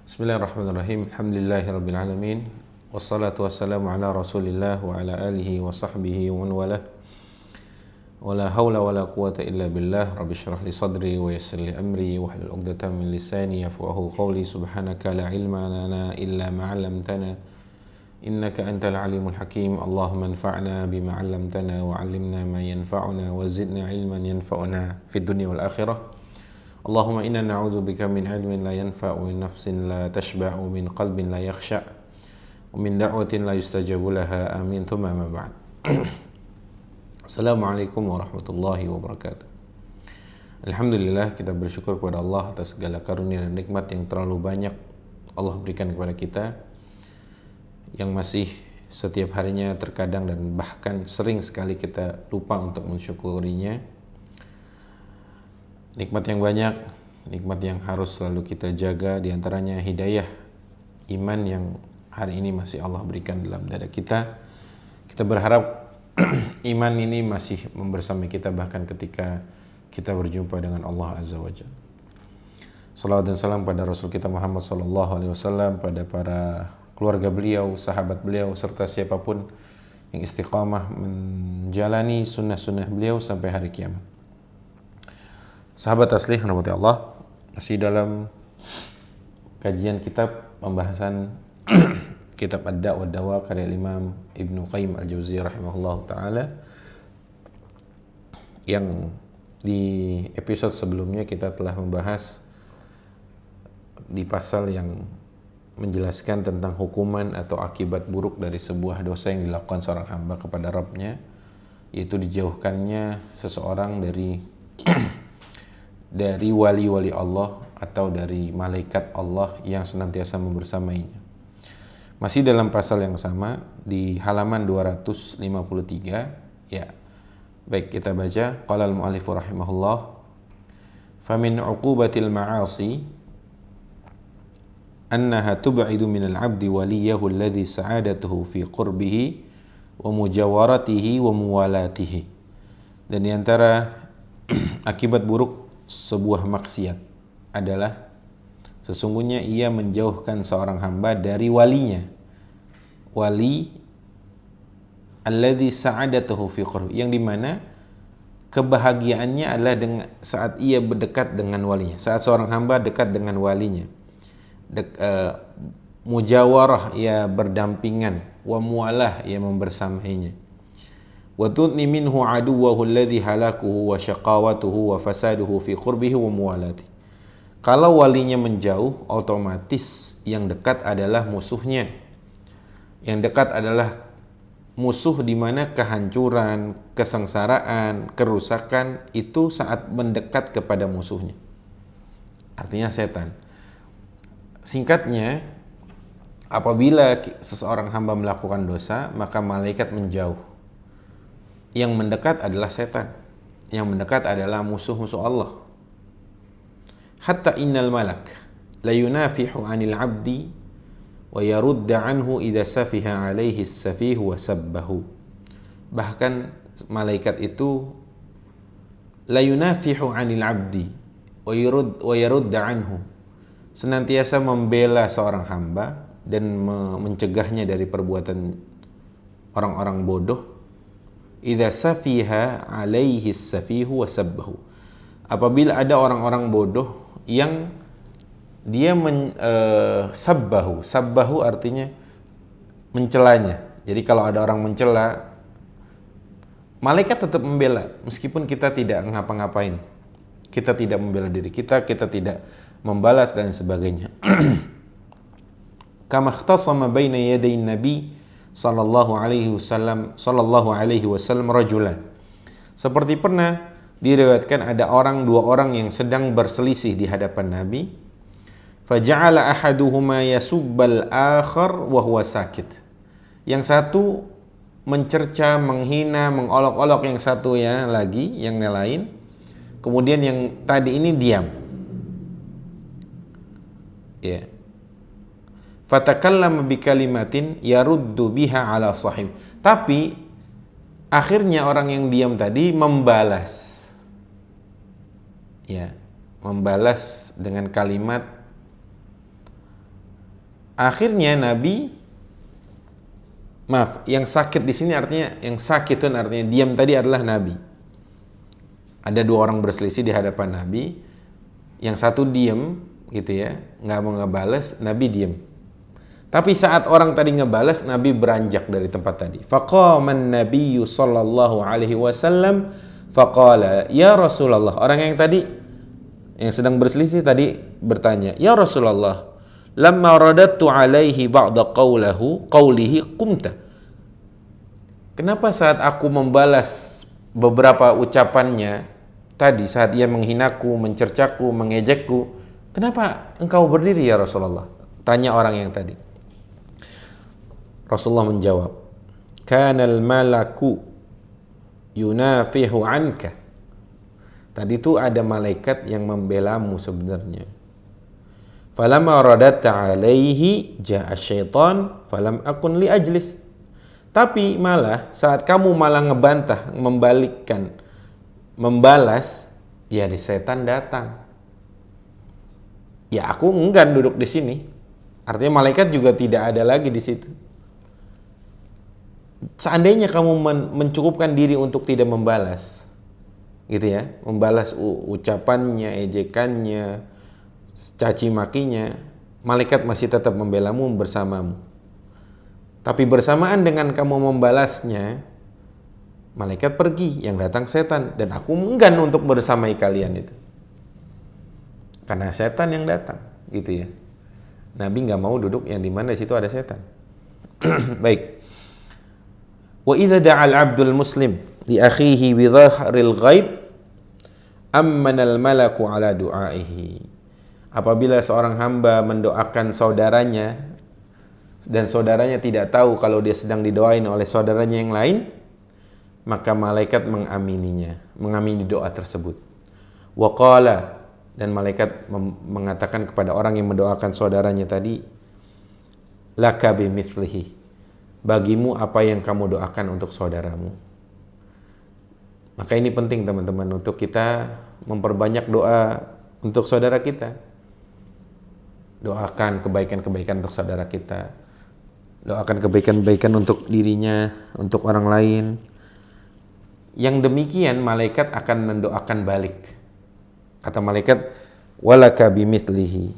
Bismillahirrahmanirrahim. Alhamdulillahirabbil alamin. Wassalatu wassalamu ala Rasulillah wa ala alihi wa sahbihi wa man walah. Wala haula wala quwata illa billah. Rabbi shrah li sadri wa yassir li amri wa hlul 'uqdatam min lisani yafqahu qawli. Subhanaka la ilma lana illa ma 'allamtana. Innaka antal alimul hakim. Allahumma anfa'na bima 'allamtana wa 'allimna ma yanfa'una wa zidna ilman yanfa'una fid dunya wal akhirah. Allahumma inna na'udzubika min ilmin la yanfa'u, min nafsin la tashba'u, min qalbin la yakhsha', wa min da'watin la yustajabu laha. Amin. Thumma ma ba'd. Assalamualaikum warahmatullahi wabarakatuh. Alhamdulillah, kita bersyukur kepada Allah atas segala karunia dan nikmat yang terlalu banyak Allah berikan kepada kita, yang masih setiap harinya terkadang dan bahkan sering sekali kita lupa untuk mensyukurinya. Nikmat yang banyak, nikmat yang harus selalu kita jaga, diantaranya hidayah iman yang hari ini masih Allah berikan dalam dada kita. Kita berharap iman ini masih membersamai kita bahkan ketika kita berjumpa dengan Allah Azza wa Jalla. Salawat dan salam pada Rasul kita Muhammad sallallahu alaihi wasallam, pada para keluarga beliau, sahabat beliau, serta siapapun yang istiqamah menjalani sunnah-sunnah beliau sampai hari kiamat. Sahabat asli rahmati Allah, masih dalam kajian kitab pembahasan kitab Ad-Da' wa Dawa karya Imam Ibnu Qayyim Al-Jauziyah rahimahullah ta'ala, yang di episode sebelumnya kita telah membahas di pasal yang menjelaskan tentang hukuman atau akibat buruk dari sebuah dosa yang dilakukan seorang hamba kepada Rabb-nya, yaitu dijauhkannya seseorang dari wali-wali Allah atau dari malaikat Allah yang senantiasa membersamainya. Masih dalam pasal yang sama di halaman 253, ya. Baik, kita baca. Qala al-mu'allif rahimahullah, "Famin 'uqubatil ma'asi annaha tub'idu minal 'abdi waliyahu alladhi sa'adatuhu fi qurbihi wa mujawaratihi wa muwalatihi." Dan di antara akibat buruk sebuah maksiat adalah sesungguhnya ia menjauhkan seorang hamba dari walinya, wali alladzi sa'adatuhu fi qurbi, yang dimana kebahagiaannya adalah saat ia berdekat dengan walinya, saat seorang hamba dekat dengan walinya. Mujawarah, ia berdampingan, wa mualah, ia membersamainya. Wa tudni minhu aduwahu alladhi halakuhu wa syaqawatuhu wa fasaduhu fi qurbihi wa muwalati. Kalau walinya menjauh, otomatis yang dekat adalah musuhnya. Yang dekat adalah musuh di mana kehancuran, kesengsaraan, kerusakan itu saat mendekat kepada musuhnya. Artinya setan. Singkatnya, apabila seseorang hamba melakukan dosa, maka malaikat menjauh. Yang mendekat adalah setan. Yang mendekat adalah musuh-musuh Allah. Hatta innal malak la yunafihu 'anil 'abdi wa yarudda 'anhu idza safiha 'alaihi as-safih wa sabbahu. Bahkan malaikat itu la yunafihu 'anil 'abdi wa yarudda 'anhu, senantiasa membela seorang hamba dan mencegahnya dari perbuatan orang-orang bodoh. Idza safiha alaihi as-safihu wa sabbahu. Apabila ada orang-orang bodoh yang dia sabbahu artinya mencelanya. Jadi kalau ada orang mencela, malaikat tetap membela meskipun kita tidak ngapa-ngapain. Kita tidak membela diri kita, kita tidak membalas dan sebagainya. Kama ikhtasama baina yaday nabi sallallahu alaihi wasallam rajulan. Seperti pernah diriwayatkan ada dua orang yang sedang berselisih di hadapan Nabi. Faja'ala ahaduhuma yasubbal akhar wa huwa sakit. Yang satu mencerca, menghina, mengolok-olok yang satu yang lain. Kemudian yang tadi ini diam. Ya. Fatakallama bikalimatin yaruddu biha ala sahib. Tapi akhirnya orang yang diam tadi membalas. Ya, membalas dengan kalimat Akhirnya Nabi, maaf, yang sakit di sini artinya, yang sakitun artinya diam tadi adalah Nabi. Ada dua orang berselisih di hadapan Nabi. Yang satu diam, gitu ya, nggak mau ngebales, Nabi diam. Tapi saat orang tadi ngebales, Nabi beranjak dari tempat tadi. Faqaman Nabiyyu sallallahu alaihi wasallam faqala, ya Rasulullah. Orang yang tadi, yang sedang berselisih tadi bertanya, ya Rasulullah, lamma radattu alaihi ba'da qawlihi qumta. Kenapa saat aku membalas beberapa ucapannya tadi, saat ia menghinaku, mencercaku, mengejekku, kenapa engkau berdiri ya Rasulullah? Tanya orang yang tadi. Rasulullah menjawab, kanal malaku yunafihu anka. Tadi itu ada malaikat yang membelamu sebenarnya. Falamma radatta alaihi ja'a syaitan falam akun li ajlis. Tapi malah saat kamu malah ngebantah, membalas, ya di setan datang. Ya aku enggan duduk di sini. Artinya malaikat juga tidak ada lagi di situ. Seandainya kamu mencukupkan diri untuk tidak membalas, gitu ya, membalas ucapannya, ejekannya, caci makinya, malaikat masih tetap membelamu bersamamu. Tapi bersamaan dengan kamu membalasnya, malaikat pergi, yang datang setan, dan aku enggan untuk bersamai kalian itu. Karena setan yang datang, gitu ya. Nabi nggak mau duduk yang dimana di situ ada setan. Baik. Wa idza da'al 'abdul muslim li akhihi bi dhahril ghaib ammana al malaku ala du'aihi. Apabila seorang hamba mendoakan saudaranya dan saudaranya tidak tahu kalau dia sedang didoain oleh saudaranya yang lain, maka malaikat mengamini doa tersebut. Wa qala, dan malaikat mengatakan kepada orang yang mendoakan saudaranya tadi, laka bimithlihi, bagimu apa yang kamu doakan untuk saudaramu. Maka ini penting teman-teman, untuk kita memperbanyak doa untuk saudara kita. Doakan kebaikan-kebaikan untuk saudara kita. Doakan kebaikan-kebaikan untuk dirinya, untuk orang lain. Yang demikian malaikat akan mendoakan balik. Kata malaikat, walaka bimithlihi,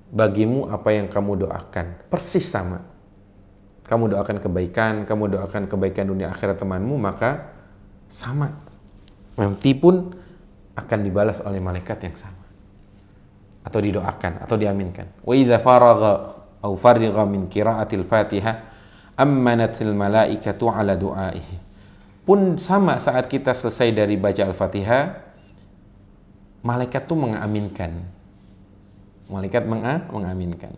bagimu apa yang kamu doakan, persis sama. Kamu doakan kebaikan dunia akhirat temanmu, maka sama. Nanti pun akan dibalas oleh malaikat yang sama. Atau didoakan, atau diaminkan. Wa idza faragha aw farigha min qira'atil Fatihah ammanatil malaikatu ala du'aihi. Pun sama, saat kita selesai dari baca Al-Fatihah, malaikat tuh mengaminkan. Malaikat mengaminkan.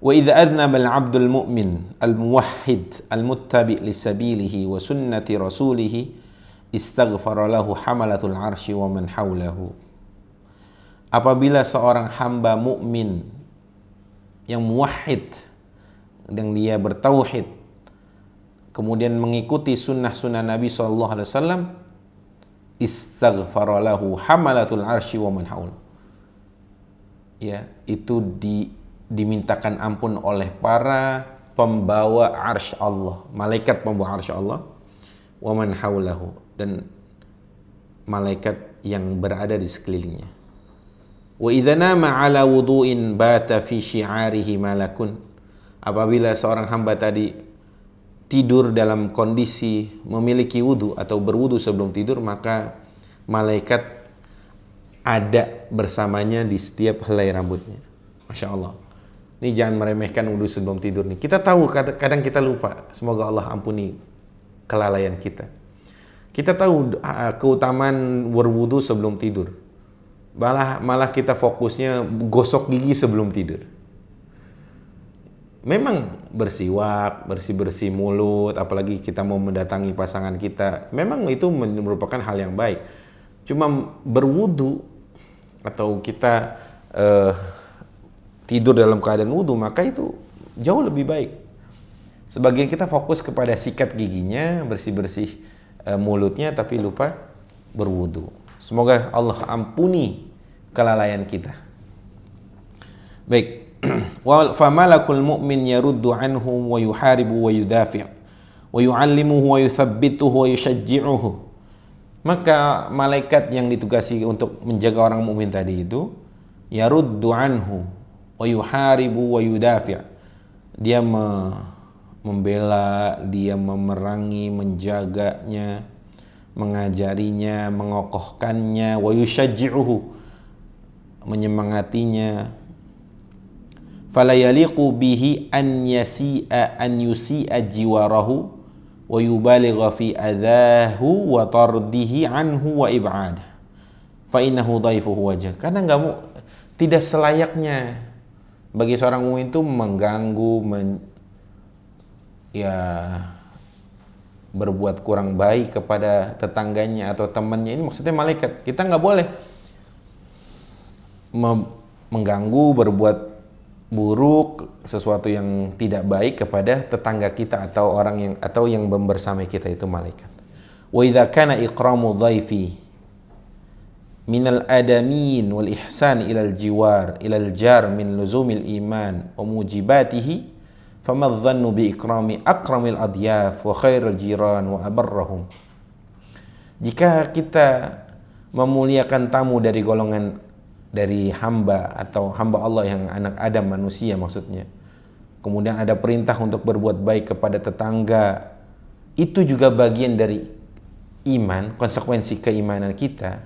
Wa idza adnaba al-'abdul mu'min al-muwahhid al-muttabi' li sabilihi wa sunnati rasulih istaghfara lahu hamalatul 'arsy wa man hawlahu. Apabila seorang hamba mukmin yang muwahhid, yang dia bertauhid, kemudian mengikuti sunnah-sunnah Nabi SAW, istaghfara lahu hamalatul 'arsy wa man hawlahu. Ya, itu dimintakan ampun oleh para pembawa arsy Allah, malaikat pembawa arsy Allah, wa man haulahu, dan malaikat yang berada di sekelilingnya. Wa idza nama ala wudu'in bata fi syi'arihi malakun. Apabila seorang hamba tadi tidur dalam kondisi memiliki wudu atau berwudu sebelum tidur, maka malaikat ada bersamanya di setiap helai rambutnya. Masya Allah. Ini jangan meremehkan wudu sebelum tidur nih. Kita tahu kadang kita lupa. Semoga Allah ampuni kelalaian kita. Kita tahu keutamaan berwudu sebelum tidur. Malah kita fokusnya gosok gigi sebelum tidur. Memang bersiwak, bersih-bersih mulut, apalagi kita mau mendatangi pasangan kita, memang itu merupakan hal yang baik. Cuma berwudu atau kita tidur dalam keadaan wudu, maka itu jauh lebih baik. Sebagian kita fokus kepada sikat giginya, bersih-bersih mulutnya, tapi lupa berwudu. Semoga Allah ampuni kelalaian kita. Baik, Wa famalakul mu'min yaruddu anhu wa yuharibu wa yudafi' wa yu'allimuhu wa yuthabbituhu wa yushajji'uhu. Maka malaikat yang ditugasi untuk menjaga orang mukmin tadi itu yaruddu anhu wa yuharibu wa yudafi'. Dia membela, dia memerangi, menjaganya, mengajarinya, mengokohkannya, wa yushajji'uhu, menyemangatinya. Fala yaliqu bihi an yusi'a jiwarahu wa yubaligha fi adahu wa tardihi anhu wa ib'adah fa innahu dhaifuhu wajah. Karena tidak selayaknya bagi seorang mukmin itu mengganggu, berbuat kurang baik kepada tetangganya atau temannya. Ini maksudnya malaikat. Kita nggak boleh mengganggu, berbuat buruk, sesuatu yang tidak baik kepada tetangga kita atau orang yang bersama kita, itu malaikat. Wa idza kana ikramu dhaifi minal adamin wal ihsan ilal jiwar ilal jar min luzumil iman wa mujibatihi fama dhannu bi ikrami akramil adyaf wa khairil jiran wa abarrahum. Jika kita memuliakan tamu dari golongan dari hamba atau hamba Allah yang anak Adam, manusia maksudnya, kemudian ada perintah untuk berbuat baik kepada tetangga, itu juga bagian dari iman, konsekuensi keimanan kita.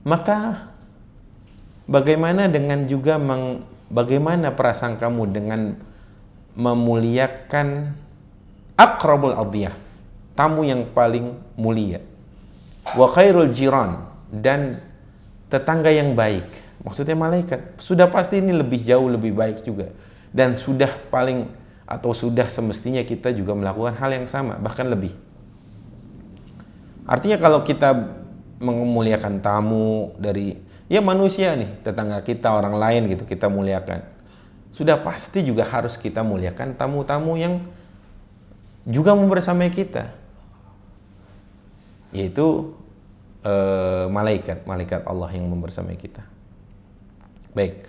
Maka bagaimana dengan juga bagaimana perasaan kamu dengan memuliakan akrabul adiyaf, tamu yang paling mulia, wa khairul jiran, dan tetangga yang baik, maksudnya malaikat. Sudah pasti ini lebih jauh lebih baik juga, dan sudah semestinya kita juga melakukan hal yang sama, bahkan lebih. Artinya kalau kita memuliakan tamu dari manusia nih, tetangga kita, orang lain gitu, kita muliakan, sudah pasti juga harus kita muliakan tamu-tamu yang juga membersamai kita, yaitu malaikat Allah yang membersamai kita. Baik.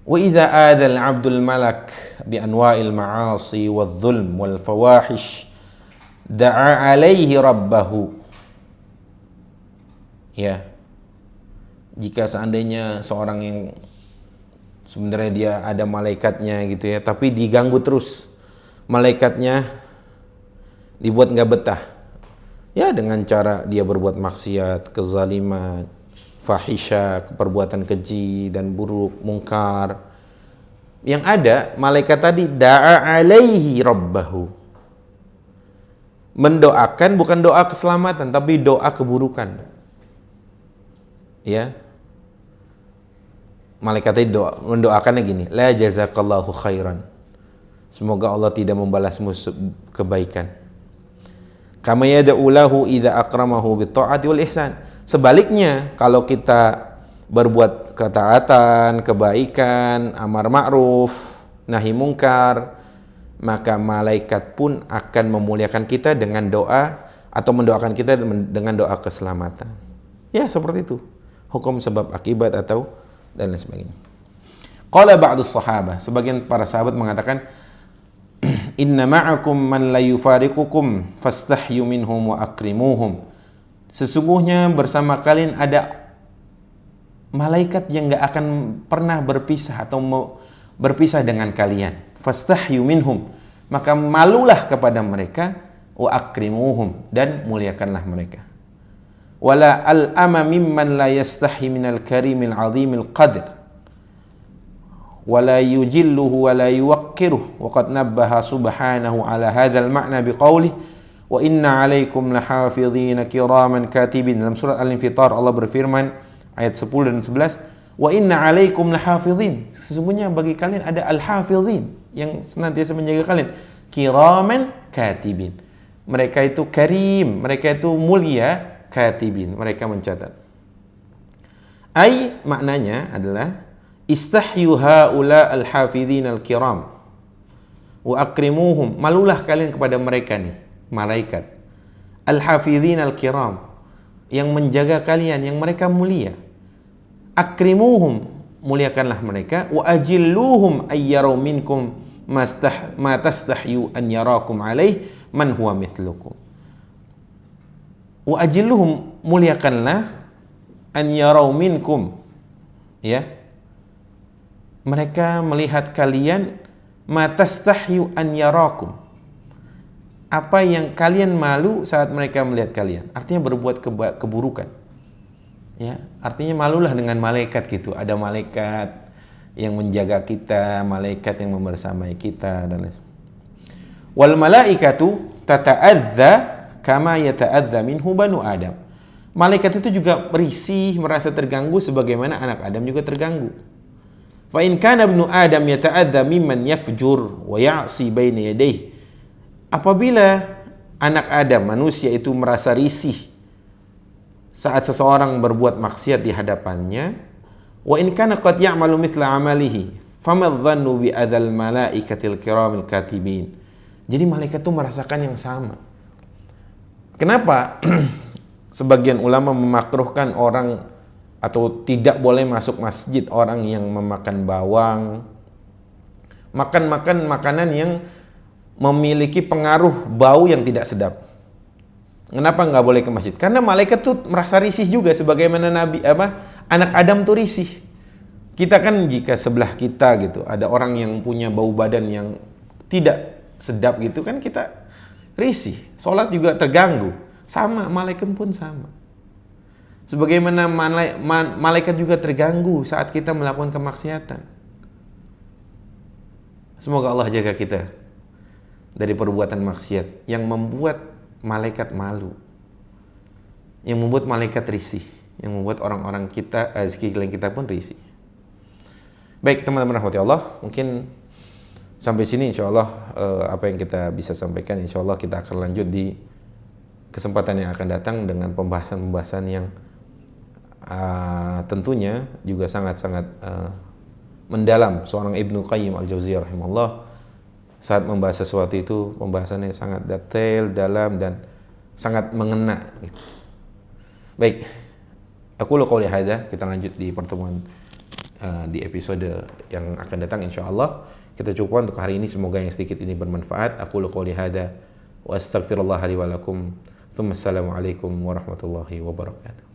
Wa idza adal 'abdul malak bi anwa'il ma'asi wadh-dhulm wal fawahish da'a 'alaihi rabbahu. Ya. Jika seandainya seorang yang sebenarnya dia ada malaikatnya gitu ya, tapi diganggu terus, malaikatnya dibuat nggak betah, ya dengan cara dia berbuat maksiat, kezaliman, fahisha, perbuatan keji dan buruk, mungkar. Yang ada malaikat tadi da'a alaihi rabbahu, mendoakan, bukan doa keselamatan tapi doa keburukan. Ya, malaikat tadi mendoakannya gini, la jazakallahu khairan, semoga Allah tidak membalasmu kebaikan. Kama yad'u lahu idza akramahu bitta'ati wal ihsan. Sebaliknya, kalau kita berbuat ketaatan, kebaikan, amar ma'ruf, nahi mungkar, maka malaikat pun akan memuliakan kita dengan doa atau mendoakan kita dengan doa keselamatan. Ya, seperti itu. Hukum sebab akibat atau dan lain sebagainya. Qala ba'dus sahabah, sebagian para sahabat mengatakan, inna ma'akum man la yufariqukum fastahyu minhum wa akrimuhum. Sesungguhnya bersama kalian ada malaikat yang gak akan pernah berpisah atau berpisah dengan kalian. Fastahyu minhum, maka malulah kepada mereka, wa akrimuhum, dan muliakanlah mereka. Wala al-ama mimman la yastahi minal karimil azimil qadr wala yujilluhu wala yuwaqqiruhu wa qad nabbaha subhanahu ala hadzal ma'na biqaulih wa inna 'alaikum lahafidhina kiraman katibin. Dalam surat Al-Infitar Allah berfirman ayat 10 dan 11, wa inna 'alaikum lahafidhin, sesungguhnya bagi kalian ada al-hafidhin yang senantiasa menjaga kalian, kiraman katibin, mereka itu karim, mereka itu mulia, katibin, mereka mencatat. Ai, maknanya adalah istahyu haula al-hafidhin al-kiram wa akrimuhum, malulah kalian kepada mereka nih, malaikat al-hafidhin al-kiram, yang menjaga kalian, yang mereka mulia. Akrimuhum, muliakanlah mereka. Wa ajilluhum ayyaraw minkum ma tastahyu an yarakum alaih man huwa mithlukum. Wa ajilluhum, muliakanlah, an yaraw minkum, ya, mereka melihat kalian, ma tastahyu an yarakum, apa yang kalian malu saat mereka melihat kalian. Artinya berbuat keburukan, ya, artinya malulah dengan malaikat gitu. Ada malaikat yang menjaga kita, malaikat yang membersamai kita dan lain. Wal malaikatu tata'adza kama yata'adza minhu banu Adam. Malaikat itu juga risih, merasa terganggu sebagaimana anak Adam juga terganggu. Fa in kana ibnu Adam yata'adza mimman yafjur wa ya'si baina yadayhi. Apabila anak Adam, manusia itu merasa risih saat seseorang berbuat maksiat di hadapannya, wa in kana qad ya'malu mithla amalihi famadh-dhannu bi adzal malaikatil kiramil katibin. Jadi malaikat itu merasakan yang sama. Kenapa sebagian ulama memakruhkan orang atau tidak boleh masuk masjid orang yang memakan bawang, makan makanan yang memiliki pengaruh bau yang tidak sedap? Kenapa nggak boleh ke masjid? Karena malaikat tuh merasa risih juga, sebagaimana anak Adam tuh risih. Kita kan jika sebelah kita gitu ada orang yang punya bau badan yang tidak sedap gitu kan, kita risih. Sholat juga terganggu. Sama, malaikat pun sama. Sebagaimana malaikat juga terganggu saat kita melakukan kemaksiatan. Semoga Allah jaga kita dari perbuatan maksiat yang membuat malaikat malu, yang membuat malaikat risih, yang membuat orang-orang kita sekeliling kita pun risih. Baik teman-teman rahmati Allah, mungkin sampai sini insyaallah apa yang kita bisa sampaikan, insyaallah kita akan lanjut di kesempatan yang akan datang dengan pembahasan-pembahasan yang tentunya juga sangat-sangat mendalam. Seorang Ibnu Qayyim Al-Jauziyah rahimahullah saat membahas sesuatu itu pembahasannya sangat detail, dalam, dan sangat mengena gitu. Baik, aku qouli hadza, kita lanjut di pertemuan di episode yang akan datang insyaallah. Kita cukupkan untuk hari ini, semoga yang sedikit ini bermanfaat. Aku qouli hadza wa astaghfirullah li wa lakum. Assalamualaikum warahmatullahi wabarakatuh.